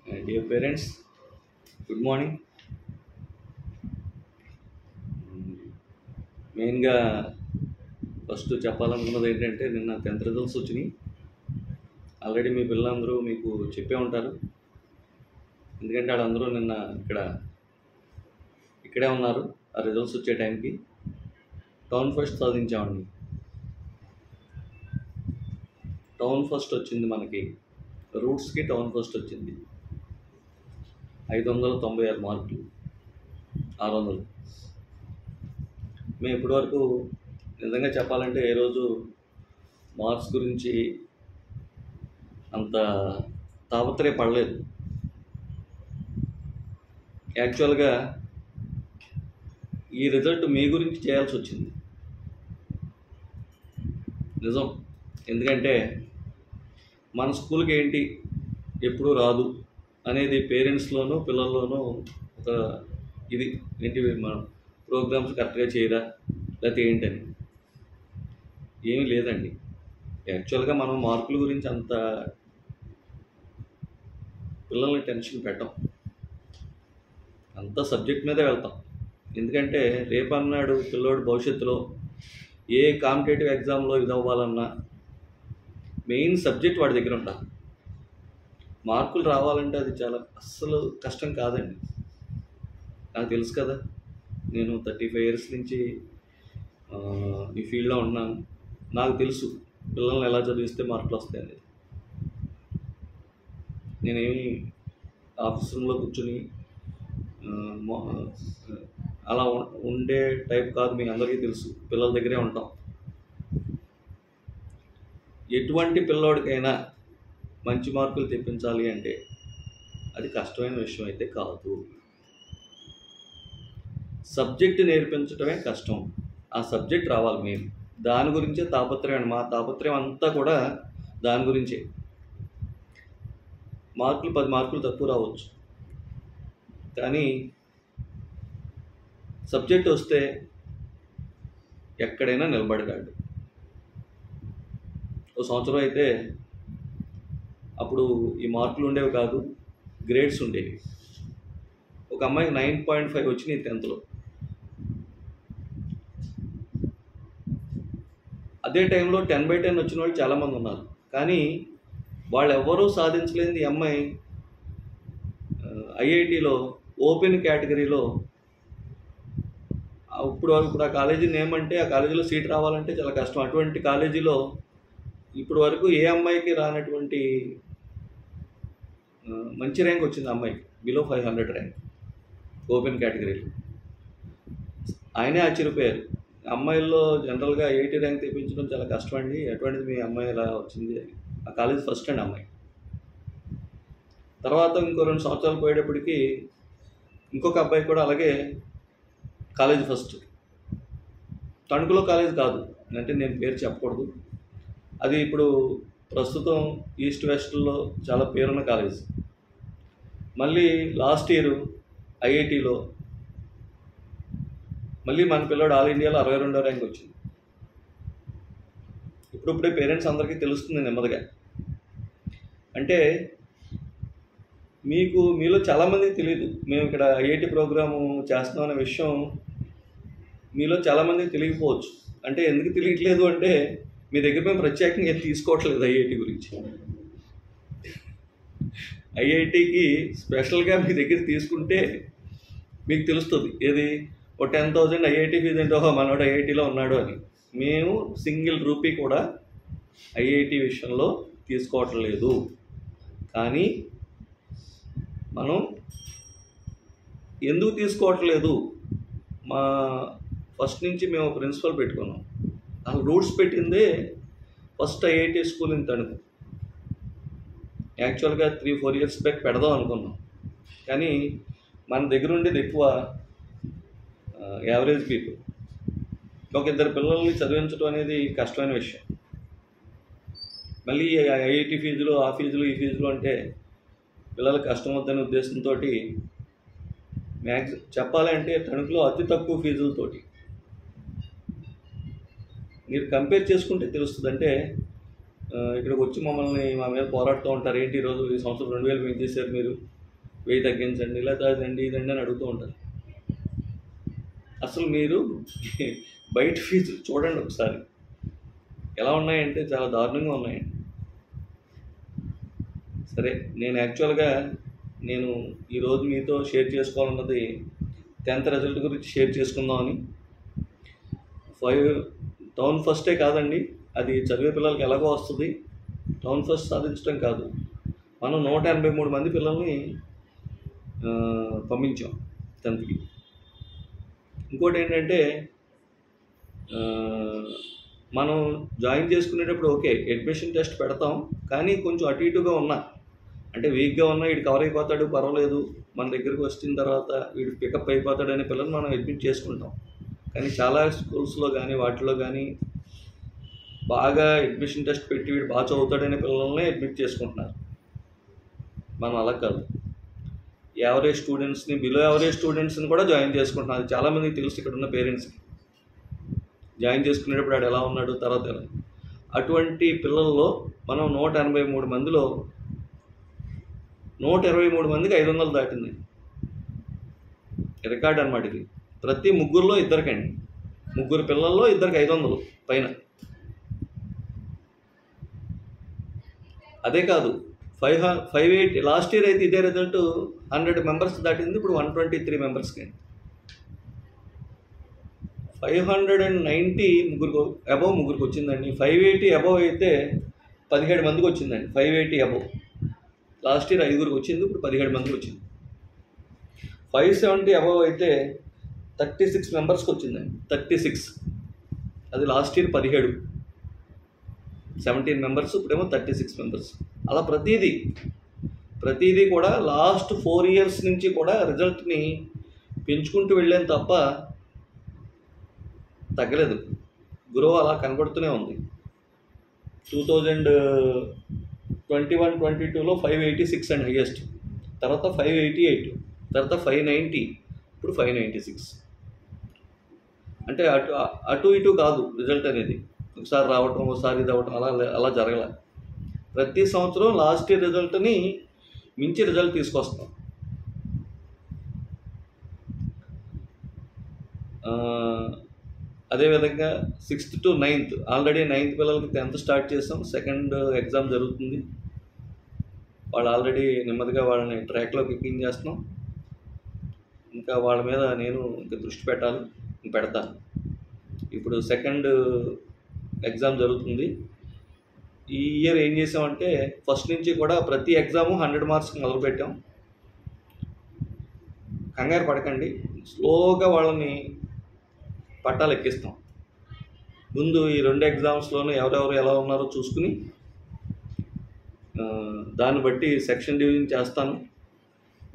Dear parents, good morning. మెయిన్గా first చెప్పాలనుకున్నది ఏంటంటే నిన్న 10th రిజల్ట్స్ వచ్చినాయి. ఆల్రెడీ మీ పిల్లలందరూ మీకు చెప్పే ఉంటారు, ఎందుకంటే వాళ్ళందరూ నిన్న ఇక్కడే ఉన్నారు. ఆ రిజల్ట్స్ వచ్చే టైంకి టౌన్ ఫస్ట్ సాధించామండి. టౌన్ ఫస్ట్ వచ్చింది మనకి, రూట్స్కి టౌన్ ఫస్ట్ వచ్చింది. 596 మార్కులు 600. మేము ఇప్పటివరకు నిజంగా చెప్పాలంటే ఏ రోజు మార్క్స్ గురించి అంత తాపత్రయపడలేదు. యాక్చువల్గా ఈ రిజల్ట్ మీ గురించి చేయాల్సి వచ్చింది, నిజం. ఎందుకంటే మన స్కూల్కి ఏంటి ఎప్పుడూ రాదు అనేది పేరెంట్స్లోనూ పిల్లల్లోనూ ఒక ఇది ఏంటి, మన ప్రోగ్రామ్స్ కరెక్ట్గా చేయరా లేకపోతే ఏంటని. ఏమీ లేదండి. యాక్చువల్గా మనం మార్కుల గురించి అంత పిల్లల్ని టెన్షన్ పెట్టాం, అంతా సబ్జెక్ట్ మీదే వెళ్తాం. ఎందుకంటే రేపన్నాడు పిల్లోడు భవిష్యత్తులో ఏ కాంపిటేటివ్ ఎగ్జామ్లో ఇది అవ్వాలన్నా మెయిన్ సబ్జెక్ట్ వాడి దగ్గర ఉండాలి. మార్కులు రావాలంటే అది చాలా అస్సలు కష్టం కాదండి. నాకు తెలుసు కదా, నేను 35 years నుంచి ఈ ఫీల్డ్లో ఉన్నాను. నాకు తెలుసు పిల్లల్ని ఎలా చదివిస్తే మార్కులు వస్తాయి అనేది. నేనేమి ఆఫీస్ రూమ్లో కూర్చుని అలా ఉండే టైప్ కాదు. మీ అందరికీ తెలుసు, పిల్లల దగ్గరే ఉంటాం. ఎటువంటి పిల్లోడికైనా మంచి మార్కులు తెప్పించాలి అంటే అది కష్టమైన విషయం అయితే కాదు. సబ్జెక్టు నేర్పించడమే కష్టం. ఆ సబ్జెక్ట్ రావాలి మెయిన్. దాని గురించే తాపత్రయం. మా తాపత్రయం అంతా కూడా దాని గురించే. మార్కులు 10 మార్కులు తక్కువ రావచ్చు, కానీ సబ్జెక్ట్ వస్తే ఎక్కడైనా నిలబడగలడు. ఓ సంవత్సరం అయితే అప్పుడు ఈ మార్కులు ఉండేవి కాదు, గ్రేడ్స్ ఉండేవి. ఒక అమ్మాయికి 9.5 వచ్చినాయి 10th. అదే టైంలో 10/10 వచ్చిన వాళ్ళు చాలామంది ఉన్నారు, కానీ వాళ్ళు ఎవ్వరూ సాధించలేని ఈ అమ్మాయి ఐఐటిలో ఓపెన్ కేటగిరీలో ఇప్పుడు ఆ కాలేజీ నేమ్ అంటే ఆ కాలేజీలో సీట్ రావాలంటే చాలా కష్టం. అటువంటి కాలేజీలో ఇప్పుడు వరకు ఏ అమ్మాయికి రానటువంటి మంచి ర్యాంక్ వచ్చింది అమ్మాయికి, బిలో 500 ర్యాంక్ ఓపెన్ కేటగిరీలో. ఆయనే ఆశ్చర్యపోయారు. అమ్మాయిల్లో జనరల్గా 80 ర్యాంక్ తెప్పించడం చాలా కష్టం అండి, అటువంటిది మీ అమ్మాయి ఎలా వచ్చింది అని. ఆ కాలేజ్ ఫస్ట్ అండి అమ్మాయి. తర్వాత ఇంకో 2 సంవత్సరాలు పోయేటప్పటికి ఇంకొక అబ్బాయి కూడా అలాగే కాలేజ్ ఫస్ట్. తణుకులో కాలేజ్ కాదు అంటే నేను పేరు చెప్పకూడదు, అది ఇప్పుడు ప్రస్తుతం ఈస్ట్ వెస్ట్లో చాలా పేరున్న కాలేజ్. మళ్ళీ లాస్ట్ ఇయర్ ఐఐటిలో మళ్ళీ మన పిల్లోడు ఆల్ ఇండియాలో 62వ ర్యాంక్ వచ్చింది. ఇప్పుడిప్పుడే పేరెంట్స్ అందరికీ తెలుస్తుంది నెమ్మదిగా. అంటే మీలో చాలామందికి తెలియదు మేము ఇక్కడ ఐఐటి ప్రోగ్రాము చేస్తున్నాం అనే విషయం. మీలో చాలామందికి తెలియకపోవచ్చు. అంటే ఎందుకు తెలియట్లేదు అంటే మీ దగ్గర మేము ప్రత్యేకంగా తీసుకోవట్లేదు ఐఐటి గురించి. ఐఐటికి స్పెషల్గా మీ దగ్గర తీసుకుంటే మీకు తెలుస్తుంది ఏది, ఓ 10,000 ఐఐటి ఫీజు అంటే ఓహో మనోడు ఐఐటిలో ఉన్నాడు అని. మేము సింగిల్ రూపీ కూడా ఐఐటి విషయంలో తీసుకోవట్లేదు. కానీ మనం ఎందుకు తీసుకోవట్లేదు, మా ఫస్ట్ నుంచి మేము ప్రిన్సిపల్ పెట్టుకున్నాం. అసలు రూట్స్ పెట్టిందే first IIT school in Tanuku. యాక్చువల్గా 3-4 years బ్యాక్ పెడదాం అనుకున్నాం, కానీ మన దగ్గర ఉండేది ఎక్కువ యావరేజ్ పీపుల్. ఒక 2 పిల్లల్ని చదివించడం అనేది కష్టమైన విషయం. మళ్ళీ ఐఐటి ఫీజులు ఆ ఫీజులు ఈ ఫీజులు అంటే పిల్లలకు కష్టం వద్దనే ఉద్దేశంతో చెప్పాలంటే తణుకులో అతి తక్కువ ఫీజులతోటి మీరు కంపేర్ చేసుకుంటే తెలుస్తుంది. అంటే ఇక్కడికి వచ్చి మా మీద పోరాడుతూ ఉంటారు, ఏంటి ఈరోజు ఈ సంవత్సరం 2,000 పెంచేశారు మీరు, 1000 తగ్గించండి, లేదా అదండి ఇదండి అని అడుగుతూ ఉంటారు. అసలు మీరు బయట ఫీజులు చూడండి ఒకసారి, ఎలా ఉన్నాయంటే చాలా దారుణంగా ఉన్నాయండి. సరే, నేను యాక్చువల్గా ఈరోజు మీతో షేర్ చేసుకోవాలన్నది 10th రిజల్ట్ గురించి షేర్ చేసుకుందామని. టౌన్ ఫస్టే కాదండి, అది చదివే పిల్లలకి ఎలాగో వస్తుంది. టౌన్ ఫస్ట్ సాధించడం కాదు, మనం 183 మంది పిల్లల్ని పంపించాం 10th. ఇంకోటి ఏంటంటే, మనం జాయిన్ చేసుకునేటప్పుడు ఓకే అడ్మిషన్ టెస్ట్ పెడతాం, కానీ కొంచెం అటు ఇటుగా ఉన్నా, అంటే వీక్గా ఉన్నా వీడు కవర్ అయిపోతాడు పర్వాలేదు, మన దగ్గరికి వచ్చిన తర్వాత వీడు పికప్ అయిపోతాడు అనే పిల్లల్ని మనం అడ్మిట్ చేసుకుంటాం. కానీ చాలా స్కూల్స్లో కానీ వాటిలో కానీ బాగా అడ్మిషన్ టెస్ట్ పెట్టి వీడు బాగా చదువుతాడనే పిల్లల్ని అడ్మిట్ చేసుకుంటున్నారు. మనం అలా కాదు, యావరేజ్ స్టూడెంట్స్ని, బిలో యావరేజ్ స్టూడెంట్స్ని కూడా జాయిన్ చేసుకుంటున్నారు. చాలామందికి తెలుసు, ఇక్కడ ఉన్న పేరెంట్స్కి. జాయిన్ చేసుకునేటప్పుడు వాడు ఎలా ఉన్నాడు, తర్వాత ఎలా. అటువంటి పిల్లల్లో మనం 183 మందిలో 123 మందికి 500 దాటింది. రికార్డ్ అన్నమాట ఇది. ప్రతి ముగ్గురులో ఇద్దరికండి, ముగ్గురు పిల్లల్లో ఇద్దరికి 500 పైన. అదే కాదు, 580 లాస్ట్ ఇయర్ అయితే ఇదే రిజల్ట్ 100 మెంబర్స్ దాటింది, ఇప్పుడు 123 మెంబర్స్కి. 590 ముగ్గురికి వచ్చిందండి. 580 అబవ్ అయితే 17 మందికి వచ్చిందండి. 580 అబవ్ లాస్ట్ ఇయర్ 5గురికి వచ్చింది, ఇప్పుడు 17 మందికి వచ్చింది. 570 అబవ్ అయితే 36 మెంబర్స్కి వచ్చిందండి. 36, అది లాస్ట్ ఇయర్ 17 మెంబర్స్, ఇప్పుడేమో 36 మెంబర్స్. అలా ప్రతిదీ కూడా లాస్ట్ 4 ఇయర్స్ నుంచి కూడా రిజల్ట్ని పెంచుకుంటూ వెళ్ళాను తప్ప తగ్గలేదు. గ్రో అలా కనబడుతూనే ఉంది. 2021-22లో 586 అండ్ హైయెస్ట్, తర్వాత 588, తర్వాత 590, ఇప్పుడు 596. అంటే అటు ఇటు కాదు రిజల్ట్ అనేది, ఒకసారి రావటం ఒకసారి ఇది అవ్వటం అలా జరగల. ప్రతి సంవత్సరం లాస్ట్ ఇయర్ రిజల్ట్ని మించి రిజల్ట్ తీసుకొస్తాం. అదేవిధంగా 6th to 9th, already 9th పిల్లలకి 10th స్టార్ట్ చేసాం. సెకండ్ ఎగ్జామ్ జరుగుతుంది. వాళ్ళు ఆల్రెడీ నెమ్మదిగా వాళ్ళని ట్రాక్లోకి ఎక్కించేస్తున్నాం. ఇంకా వాళ్ళ మీద నేను ఇంకా దృష్టి పెడతాను. ఇప్పుడు సెకండ్ ఎగ్జామ్ జరుగుతుంది. ఈ ఇయర్ ఏం చేసామంటే, ఫస్ట్ నుంచి కూడా ప్రతి ఎగ్జాము 100 మార్క్స్కి మొదలుపెట్టాం. కంగారు పడకండి, స్లోగా వాళ్ళని పట్టాలు ఎక్కిస్తాం. ముందు ఈ 2 ఎగ్జామ్స్లోనూ ఎవరెవరు ఎలా ఉన్నారో చూసుకుని దాన్ని బట్టి సెక్షన్ డివిజన్ చేస్తాను.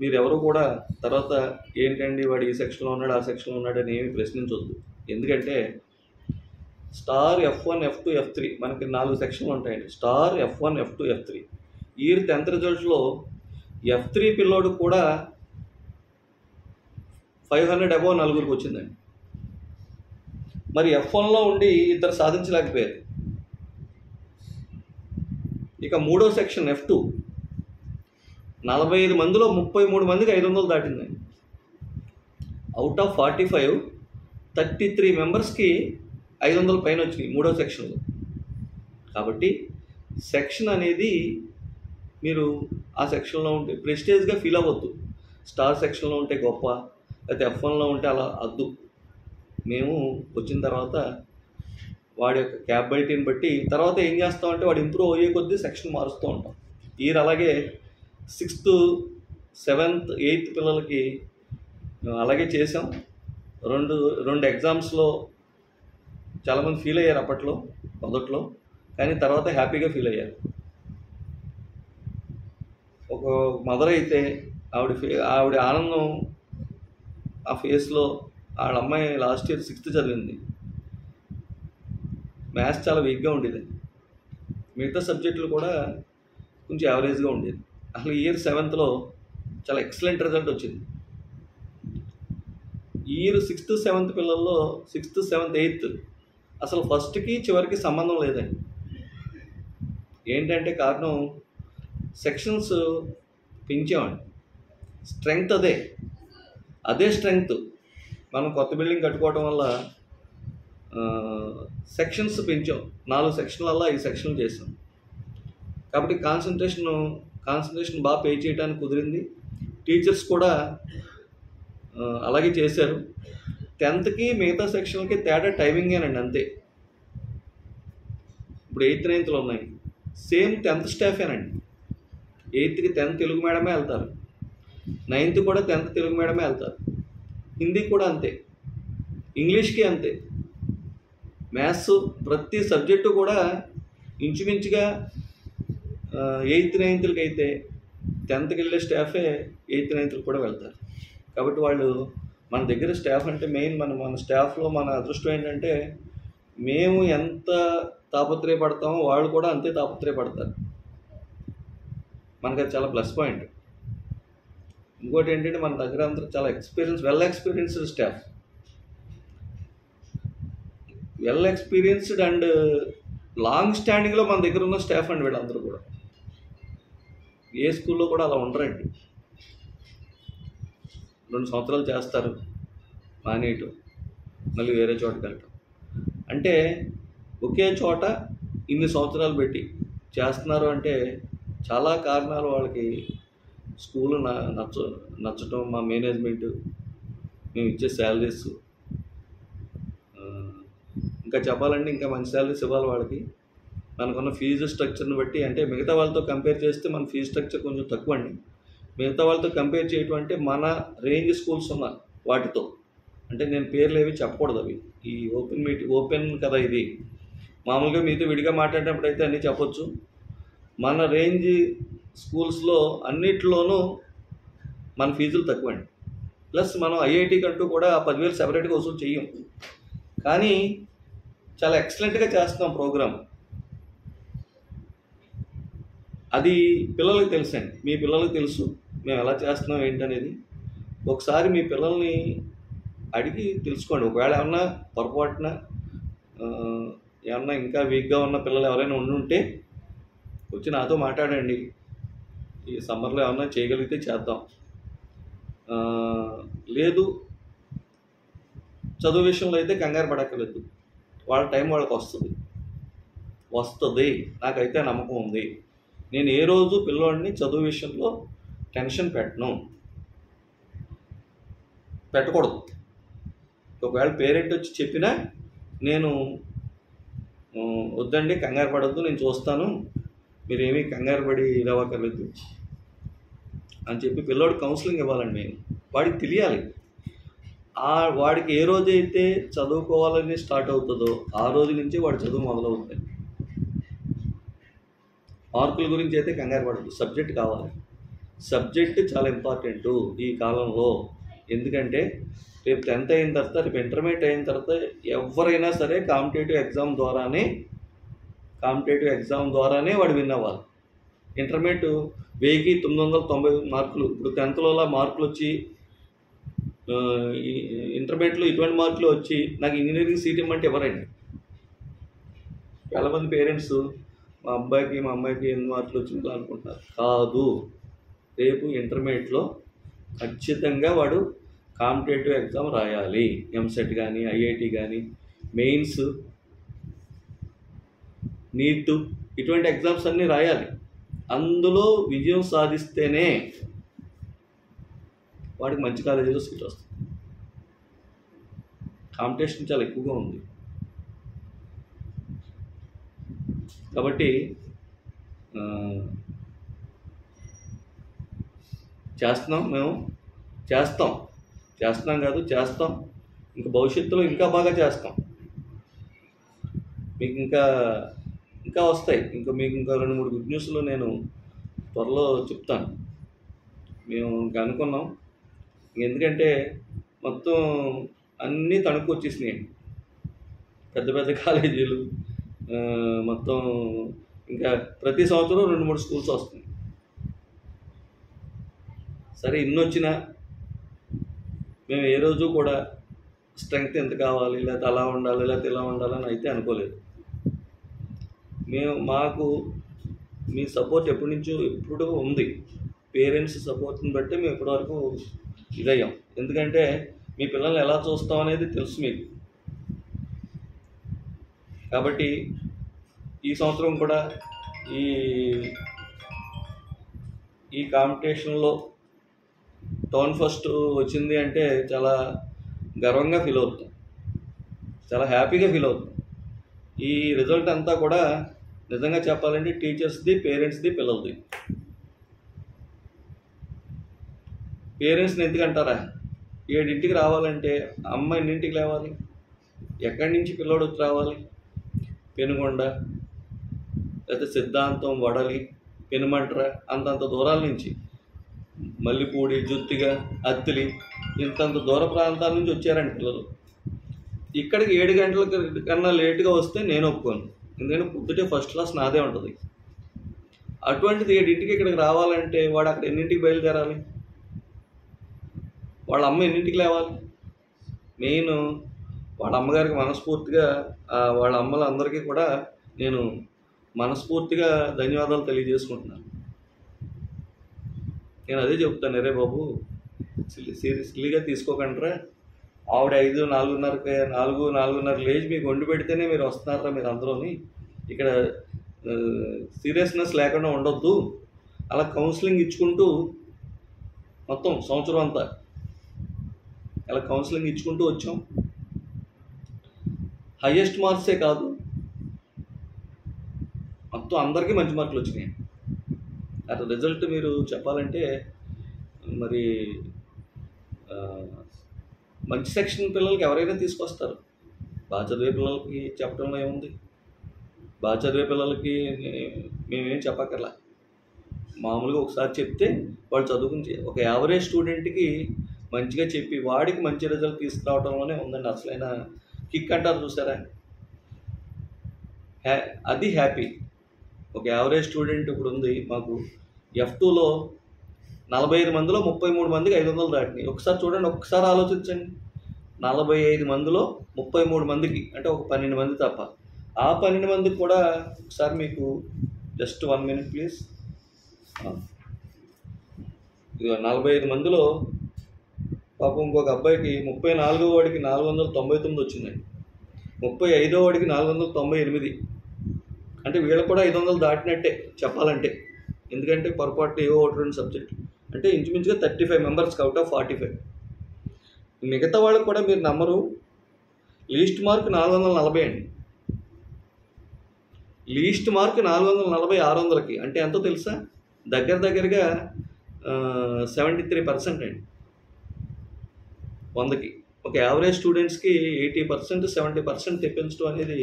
మీరెవరు కూడా తర్వాత ఏంటండి వాడు ఈ సెక్షన్లో ఉన్నాడు ఆ సెక్షన్లో ఉన్నాడు అని ఏమి ప్రశ్నించవద్దు. ఎందుకంటే స్టార్ F1, F2, F3 మనకి 4 సెక్షన్లు ఉంటాయండి. Star F1, F2, F3. ఈ 10th రిజల్ట్స్లో F3 పిల్లోడు కూడా 500 అబోవ్ 4గురికి వచ్చిందండి. మరి F1లో ఉండి ఇద్దరు సాధించలేకపోయారు. ఇక 3వ సెక్షన్ F2, 45 మందిలో 33 మందికి 500 దాటిందండి. అవుట్ ఆఫ్ 45, 33 మెంబర్స్కి 500 పైన వచ్చినాయి 3వ సెక్షన్లో. కాబట్టి సెక్షన్ అనేది మీరు ఆ సెక్షన్లో ఉంటే ప్రెస్టేజ్గా ఫీల్ అవ్వద్దు. స్టార్ సెక్షన్లో ఉంటే గొప్ప, లేకపోతే F1లో ఉంటే అలా వద్దు. మేము వచ్చిన తర్వాత వాడి యొక్క క్యాపబిలిటీని బట్టి తర్వాత ఏం చేస్తామంటే వాడు ఇంప్రూవ్ అయ్యే కొద్దీ సెక్షన్ మారుస్తూ ఉంటాం. ఇయర్ అలాగే 6th, 7th, 8th పిల్లలకి అలాగే చేసాం. రెండు ఎగ్జామ్స్లో చాలామంది ఫీల్ అయ్యారు మొదట్లో, కానీ తర్వాత హ్యాపీగా ఫీల్ అయ్యారు. ఒక మదర్ అయితే ఆవిడ ఆనందం ఆ ఫేస్లో, వాళ్ళ అమ్మాయి లాస్ట్ ఇయర్ 6th చదివింది. మ్యాథ్స్ చాలా వీక్గా ఉండేది, మిగతా సబ్జెక్టులు కూడా కొంచెం యావరేజ్గా ఉండేది. అసలు ఇయర్ 7thలో చాలా ఎక్సలెంట్ రిజల్ట్ వచ్చింది. ఇయర్ 6th, 7th పిల్లల్లో 6th, 7th, 8th అసలు ఫస్ట్కి చివరికి సంబంధం లేదండి. ఏంటంటే కారణం సెక్షన్స్ పెంచామండి. స్ట్రెంగ్త్ అదే స్ట్రెంగ్త్. మనం కొత్త బిల్డింగ్ కట్టుకోవడం వల్ల సెక్షన్స్ పెంచాం, 4 సెక్షన్లల్లో 5 సెక్షన్లు చేసాం. కాబట్టి కాన్సన్ట్రేషన్ బాగా పే చేయడానికి కుదిరింది. టీచర్స్ కూడా అలాగే చేశారు. 10th మిగతా సెక్షన్లకి తేడా టైమింగేనండి, అంతే. ఇప్పుడు 8th 9thలో ఉన్నాయి, same 10th స్టాఫేనండి. 8th 10th Telugu మీడియమే వెళ్తారు, 9th కూడా 10th తెలుగు మీడియమే వెళ్తారు. హిందీ కూడా అంతే, ఇంగ్లీష్కి అంతే, మ్యాథ్స్ ప్రతి సబ్జెక్టు కూడా ఇంచుమించుగా 8th 9thలకి అయితే 10thకి వెళ్ళే స్టాఫే 8th 9thలకి కూడా వెళ్తారు. కాబట్టి వాళ్ళు మన దగ్గర స్టాఫ్ అంటే మెయిన్ మన స్టాఫ్లో మన అదృష్టం ఏంటంటే మేము ఎంత తాపత్రయపడతామో వాళ్ళు కూడా అంతే తాపత్రయపడతారు. మనకి అది చాలా ప్లస్ పాయింట్. ఇంకోటి ఏంటంటే మన దగ్గర అందరూ చాలా well experienced staff, well experienced and long స్టాండింగ్లో మన దగ్గర ఉన్న స్టాఫ్ అండి వీళ్ళందరూ కూడా. ఏ స్కూల్లో కూడా అలా ఉండరండి. 2 సంవత్సరాలు చేస్తారు, మానేయటం, మళ్ళీ వేరే చోటకి వెళ్ళటం. అంటే ఒకే చోట ఇన్ని సంవత్సరాలు పెట్టి చేస్తున్నారు అంటే చాలా కారణాలు. వాళ్ళకి స్కూలు నచ్చటం, మా మేనేజ్మెంటు, మేము ఇచ్చే శాలరీస్, ఇంకా చెప్పాలంటే ఇంకా మంచి శాలరీస్ ఇవ్వాలి వాళ్ళకి. మనకున్న ఫీజు స్ట్రక్చర్ని బట్టి, అంటే మిగతా వాళ్ళతో కంపేర్ చేస్తే మన ఫీజు స్ట్రక్చర్ కొంచెం తక్కువ అండి. మిగతా వాళ్ళతో కంపేర్ చేయటం అంటే మన రేంజ్ స్కూల్స్ ఉన్న వాటితో, అంటే నేను పేర్లు ఏవి చెప్పకూడదు, అవి ఈ ఓపెన్ కదా ఇది. మామూలుగా మీతో విడిగా మాట్లాడేటప్పుడు అయితే అన్నీ చెప్పొచ్చు. మన రేంజ్ స్కూల్స్లో అన్నిట్లోనూ మన ఫీజులు తక్కువ అండి. ప్లస్ మనం ఐఐటి కంటూ కూడా 10,000 సెపరేట్గా వసూలు చెయ్యం, కానీ చాలా ఎక్సలెంట్గా చేస్తున్నాం ప్రోగ్రామ్. అది పిల్లలకి తెలుసండి, మీ పిల్లలకి తెలుసు మేము ఎలా చేస్తున్నాం ఏంటనేది. ఒకసారి మీ పిల్లల్ని అడిగి తెలుసుకోండి. ఒకవేళ ఏమన్నా పొరపాటున ఏమన్నా ఇంకా వీక్గా ఉన్న పిల్లలు ఎవరైనా ఉండుంటే వచ్చి నాతో మాట్లాడండి. ఈ సమ్మర్లో ఏమన్నా చేయగలిగితే చేద్దాం. లేదు చదువు విషయంలో అయితే కంగారు పడక్కర్లేదు, వాళ్ళ టైం వాళ్ళకి వస్తుంది. నాకైతే నమ్మకం ఉంది. నేను ఏ రోజు పిల్లోడిని చదువు విషయంలో టెన్షన్ పెట్టకూడదు. ఒకవేళ పేరెంట్ వచ్చి చెప్పినా నేను వద్దండి, కంగారు పడద్దు, నేను చూస్తాను, మీరేమీ కంగారు పడి ఇదవ్వక్కర్లేదు అని చెప్పి పిల్లోడికి కౌన్సిలింగ్ ఇవ్వాలండి. నేను వాడికి తెలియాలి, వాడికి ఏ రోజైతే చదువుకోవాలని స్టార్ట్ అవుతుందో ఆ రోజు నుంచి వాడి చదువు మొదలవుతుంది. మార్కుల గురించి అయితే కంగారు పడదు, సబ్జెక్ట్ కావాలి. సబ్జెక్ట్ చాలా ఇంపార్టెంటు ఈ కాలంలో. ఎందుకంటే రేపు 10th అయిన తర్వాత, రేపు ఇంటర్మీడియట్ అయిన తర్వాత ఎవరైనా సరే కాంపిటేటివ్ ఎగ్జామ్ ద్వారానే వాడు విన్ అవ్వాలి. ఇంటర్మీడియట్ 1990 మార్కులు, ఇప్పుడు 10thలో మార్కులు వచ్చి ఇంటర్మీడియట్లో ఇటువంటి మార్కులు వచ్చి నాకు ఇంజనీరింగ్ సీట్ ఇవ్వమంటే ఎవరండి? చాలామంది పేరెంట్స్ మా అమ్మాయికి ఎన్ని మార్కులు వచ్చిందో అనుకుంటున్నారు. కాదు, రేపు ఇంటర్మీడియట్లో ఖచ్చితంగా వాడు కాంపిటేటివ్ ఎగ్జామ్ రాయాలి. ఎంసెట్ కానీ, ఐఐటి కానీ, మెయిన్స్, నీట్, ఇటువంటి ఎగ్జామ్స్ అన్నీ రాయాలి. అందులో విజయం సాధిస్తేనే వాడికి మంచి కాలేజీలో సీట్ వస్తుంది. కాంపిటీషన్ చాలా ఎక్కువగా ఉంది. కాబట్టి మేము చేస్తాం. ఇంకా భవిష్యత్తులో ఇంకా బాగా చేస్తాం. మీకు ఇంకా వస్తాయి. మీకు ఇంకా 2-3 గుడ్ న్యూస్లు నేను త్వరలో చెప్తాను. మేము ఇంకా అనుకున్నాం, ఎందుకంటే మొత్తం అన్నీ తణుకు వచ్చేసినాయండి. పెద్ద కాలేజీలు మొత్తం ఇంకా ప్రతి సంవత్సరం 2-3 స్కూల్స్ వస్తున్నాయి. సరే, ఇన్ని వచ్చినా మేము ఏ రోజు కూడా స్ట్రెంగ్త్ ఎంత కావాలి, లేకపోతే అలా ఉండాలి, లేకపోతే ఇలా ఉండాలని అయితే అనుకోలేదు. మాకు మీ సపోర్ట్ ఎప్పుడు ఉంది. పేరెంట్స్ సపోర్ట్ని బట్టి మేము ఇప్పటివరకు ఇదయ్యాం. ఎందుకంటే మీ పిల్లల్ని ఎలా చూస్తాం అనేది తెలుసు మీకు. కాబట్టి ఈ సంవత్సరం కూడా ఈ ఈ కాంపిటీషన్లో టౌన్ ఫస్ట్ వచ్చింది అంటే చాలా గర్వంగా ఫీల్ అవుతాం, చాలా హ్యాపీగా ఫీల్ అవుతాం. ఈ రిజల్ట్ అంతా కూడా నిజంగా చెప్పాలంటే టీచర్స్ది, పేరెంట్స్ది, పిల్లలది. పేరెంట్స్ని ఎందుకంటారా, 7ంటికి రావాలంటే అమ్మ ఎన్నింటికి లేవాలి, ఎక్కడి నుంచి పిల్లోడు వచ్చి రావాలి, పెనుగొండ లేకపోతే సిద్ధాంతం, వడలి, పెనుమంట్ర అంతంత దూరాల నుంచి, మల్లిపూడి, జుత్తిగా, అత్తిలి ఇంతంత దూర ప్రాంతాల నుంచి వచ్చారండి పిల్లలు. ఇక్కడికి 7 గంటల కన్నా లేటుగా వస్తే నేను ఒప్పుకోను, ఎందుకంటే పొద్దుటే ఫస్ట్ క్లాస్ నాదే ఉంటుంది. అటువంటిది 7ంటికి ఇక్కడికి రావాలంటే వాడు అక్కడ ఎన్నింటికి బయలుదేరాలి, వాళ్ళ అమ్మ ఎన్నింటికి లేవాలి. మెయిన్ వాళ్ళ అమ్మగారికి మనస్ఫూర్తిగా, వాళ్ళ అమ్మలందరికీ కూడా నేను మనస్ఫూర్తిగా ధన్యవాదాలు తెలియజేసుకుంటున్నాను. నేను అదే చెప్తాను, అరే బాబు సిల్లీగా తీసుకోకండిరా, ఆవిడ 5, 4:30 లేచి మీకు వండి పెడితేనే మీరు వస్తున్నారా మీరు అందరూని, ఇక్కడ సీరియస్నెస్ లేకుండా ఉండొద్దు. అలా కౌన్సిలింగ్ ఇచ్చుకుంటూ మొత్తం సంవత్సరం అంతా అలా కౌన్సిలింగ్ ఇచ్చుకుంటూ వచ్చాం. హయ్యెస్ట్ మార్క్సే కాదు, మొత్తం అందరికీ మంచి మార్కులు వచ్చినాయి. అట్లా రిజల్ట్ మీరు చెప్పాలంటే మరి మంచి సెక్షన్ పిల్లలకి ఎవరైనా తీసుకొస్తారు. బాగా చదివే పిల్లలకి చెప్పడంలో ఏముంది, బాగా చదివే పిల్లలకి మేమేం చెప్పక్కర్లా, మామూలుగా ఒకసారి చెప్తే వాళ్ళు చదువుకుని ఒక యావరేజ్ స్టూడెంట్కి మంచిగా చెప్పి వాడికి మంచి రిజల్ట్ తీసుకురావడంలోనే ఉందండి అసలైన కిక్ అంటారు చూసారా, అది హ్యాపీ. ఒక యావరేజ్ స్టూడెంట్ ఇప్పుడు ఉంది మాకు F2లో 45 మందిలో 33 మందికి 500 దాటినాయి. ఒకసారి చూడండి, ఒకసారి ఆలోచించండి, 45 మందిలో 33 మందికి అంటే ఒక 12 మంది తప్ప, ఆ 12 మందికి కూడా ఒకసారి మీకు జస్ట్ 1 minute ప్లీజ్. 45 మందిలో పాపం ఇంకొక అబ్బాయికి 34వ వాడికి 499 వచ్చిందండి, 35వ వాడికి 498. అంటే వీళ్ళకి కూడా 500 దాటినట్టే చెప్పాలంటే, ఎందుకంటే పొరపాటు ఏవో 1-2 సబ్జెక్టులు అంటే ఇంచుమించుగా 35 మెంబర్స్కి అవుట్ ఆఫ్ 45. మిగతా వాళ్ళకి కూడా మీరు నమ్మరు, లీస్ట్ మార్క్ 440 అండి, లీస్ట్ మార్క్ 440 600కి అంటే ఎంతో తెలుసా, దగ్గరగా 73% అండి 100కి. ఒక యావరేజ్ స్టూడెంట్స్కి 80%, 70% తెప్పించడం అనేది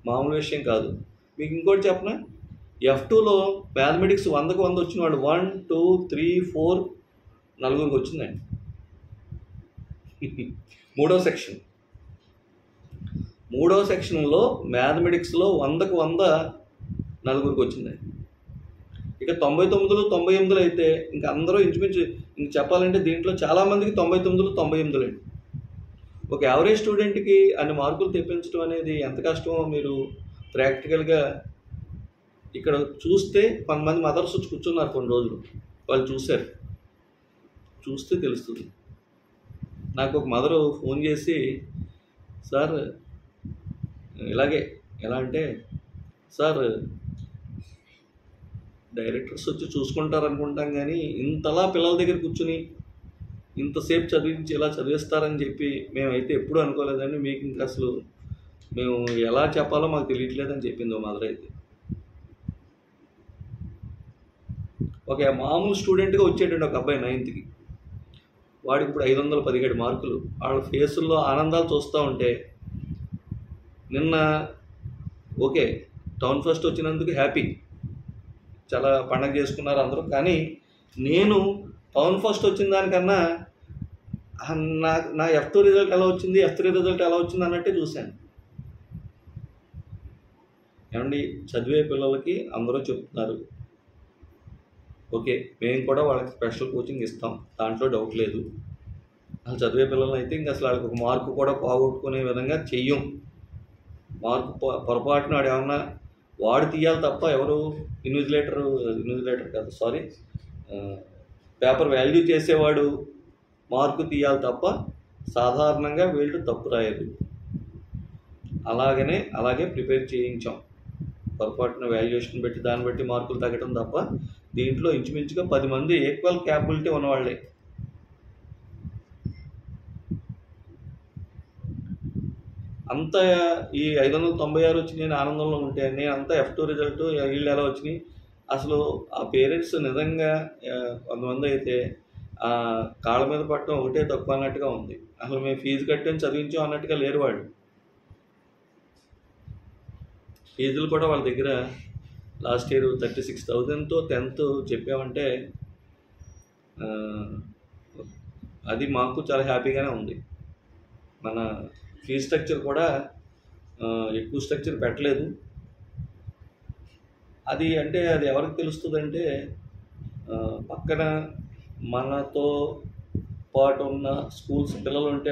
మామూలు విషయం కాదు. మీకు ఇంకోటి చెప్పనా, F2లో మ్యాథమెటిక్స్ 100కి 100 వచ్చిన వాడు 1, 2, 3, 4 4 వచ్చిందండి. మూడో సెక్షన్లో మ్యాథమెటిక్స్లో 100కి 100 4 వచ్చిందండి. ఇక 99లో 98 అయితే ఇంకా అందరూ ఇంచుమించు ఇంక చెప్పాలంటే దీంట్లో చాలామందికి 99లో 98 అండి. ఒక యావరేజ్ స్టూడెంట్కి అన్ని మార్కులు తెప్పించడం అనేది ఎంత కష్టమో మీరు ప్రాక్టికల్గా ఇక్కడ చూస్తే, కొంతమంది మదర్స్ వచ్చి కూర్చున్నారు కొన్ని రోజులు, వాళ్ళు చూస్తే తెలుస్తుంది. నాకు ఒక మదరు ఫోన్ చేసి, సార్ ఇలాగే ఎలా అంటే, సార్ డైరెక్టర్స్ వచ్చి చూసుకుంటారు అనుకుంటాం కానీ ఇంతలా పిల్లల దగ్గర కూర్చుని ఇంతసేపు చదివించి ఇలా చదివిస్తారని చెప్పి మేమైతే ఎప్పుడూ అనుకోలేదండి, మీకు ఇంకా అసలు మేము ఎలా చెప్పాలో మాకు తెలియట్లేదని చెప్పింది ఓ మదర్ అయితే. ఒక మామూలు స్టూడెంట్గా వచ్చేటండి ఒక అబ్బాయి 9థ్కి, వాడికి ఇప్పుడు 517 మార్కులు. వాళ్ళ ఫేసుల్లో ఆనందాలు చూస్తూ ఉంటే, నిన్న ఓకే టౌన్ ఫస్ట్ వచ్చినందుకు హ్యాపీ, చాలా పండగ చేసుకున్నారు అందరూ, కానీ నేను టౌన్ ఫస్ట్ వచ్చిన దానికన్నా నా F2 రిజల్ట్ ఎలా వచ్చింది, F3 రిజల్ట్ ఎలా వచ్చింది అన్నట్టే చూశాను. ఏమండి, చదివే పిల్లలకి అందరూ చెప్తున్నారు, ఓకే మేము కూడా వాళ్ళకి స్పెషల్ కోచింగ్ ఇస్తాం, దాంట్లో డౌట్ లేదు. అసలు చదివే పిల్లలు అయితే ఇంకా అసలు వాళ్ళకి ఒక మార్కు కూడా పోగొట్టుకునే విధంగా చెయ్యం. మార్కు పొరపాటున వాడు ఏమన్నా వాడు తీయాలి తప్ప ఎవరు ఇన్విజిలేటర్ కాదు, సారీ పేపర్ వాల్యూ చేసేవాడు మార్కు తీయాలి తప్ప సాధారణంగా వీళ్ళు తప్పు రాయరు. అలాగే ప్రిపేర్ చేయించాం. పొరపాటున వాల్యుయేషన్ పెట్టి దాన్ని బట్టి మార్కులు తగ్గడం తప్ప దీంట్లో ఇంచుమించుగా 10 మంది ఈక్వల్ క్యాపబిలిటీ ఉన్నవాళ్ళే. అంత ఈ 596 వచ్చి నేను ఆనందంలో ఉంటే నేను అంతా F2 రిజల్ట్ వీళ్ళు ఎలా వచ్చినాయి అసలు ఆ పేరెంట్స్ నిజంగా కొంతమంది అయితే కాళ్ళ మీద పట్టడం ఒకటే తక్కువ అన్నట్టుగా ఉంది. అసలు మేము ఫీజు కట్టాం చదివించాం అన్నట్టుగా లేరు వాళ్ళు. ఫీజులు కూడా వాళ్ళ దగ్గర లాస్ట్ ఇయర్ 36,000తో 10th చెప్పామంటే అది మాకు చాలా హ్యాపీగానే ఉంది. మన ఫీ స్ట్రక్చర్ కూడా ఎక్కువ స్ట్రక్చర్ పెట్టలేదు. అది ఎవరికి తెలుస్తుందంటే పక్కన మనతో పాటు ఉన్న స్కూల్స్ పిల్లలు ఉంటే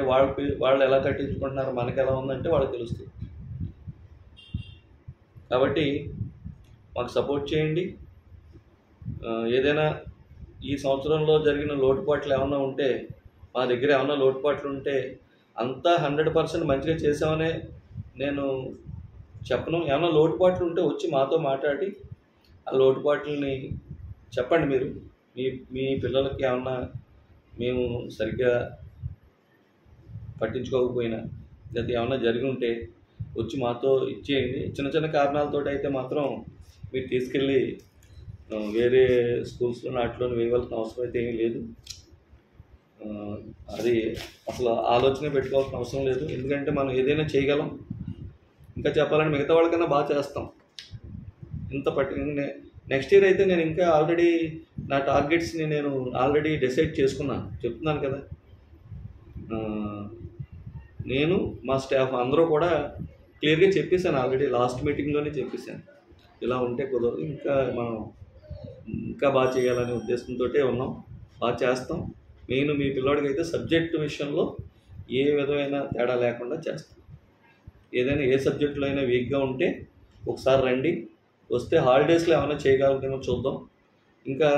వాళ్ళు ఎలా కట్టించుకుంటున్నారు మనకి ఎలా ఉందంటే వాళ్ళకి తెలుస్తుంది. కాబట్టి మాకు సపోర్ట్ చేయండి. ఏదైనా ఈ సంవత్సరంలో జరిగిన లోటుపాట్లు ఏమన్నా ఉంటే మా దగ్గర ఏమన్నా లోటుపాట్లు ఉంటే అంతా 100% మంచిగా చేసామనే నేను చెప్పను. ఏమన్నా లోటుపాట్లు ఉంటే వచ్చి మాతో మాట్లాడి ఆ లోటుపాట్లని చెప్పండి. మీరు మీ పిల్లలకి ఏమన్నా మేము సరిగ్గా పట్టించుకోకపోయినా లేదా ఏమన్నా జరిగి ఉంటే వచ్చి మాతో ఇచ్చేయండి. చిన్న చిన్న కారణాలతో అయితే మాత్రం మీరు తీసుకెళ్ళి వేరే స్కూల్స్లో నాటిలోని వేయవలసిన అవసరం అయితే ఏమీ లేదు. అది అసలు ఆలోచన పెట్టుకోవాల్సిన అవసరం లేదు. ఎందుకంటే మనం ఏదైనా చేయగలం. ఇంకా చెప్పాలంటే మిగతా వాళ్ళకన్నా బాగా చేస్తాం. నెక్స్ట్ ఇయర్ అయితే నేను ఇంకా ఆల్రెడీ నా టార్గెట్స్ని నేను ఆల్రెడీ డిసైడ్ చేసుకున్నాను. చెప్తున్నాను కదా, నేను మా స్టాఫ్ అందరూ కూడా క్లియర్గా చెప్పేశాను. ఆల్రెడీ లాస్ట్ మీటింగ్లోనే చెప్పేశాను. ఇలా ఉంటే కుదరదు, మనం ఇంకా బాగా చేయాలనే ఉద్దేశంతో ఉన్నాం. బాగా చేస్తాం. నేను మీ పిల్లోడికి అయితే సబ్జెక్టు విషయంలో ఏ విధమైన తేడా లేకుండా చేస్తాం. ఏదైనా ఏ సబ్జెక్టులో అయినా వీక్గా ఉంటే ఒకసారి రండి. వస్తే హాలిడేస్లో ఏమైనా చేయగలుగుతామో చూద్దాం. ఇంకా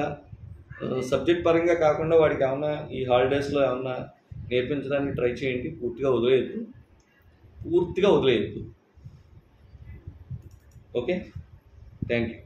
సబ్జెక్ట్ పరంగా కాకుండా వాడికి ఏమన్నా ఈ హాలిడేస్లో ఏమన్నా నేర్పించడానికి ట్రై చేయండి. పూర్తిగా వదిలేయద్దు. Okay, thank you.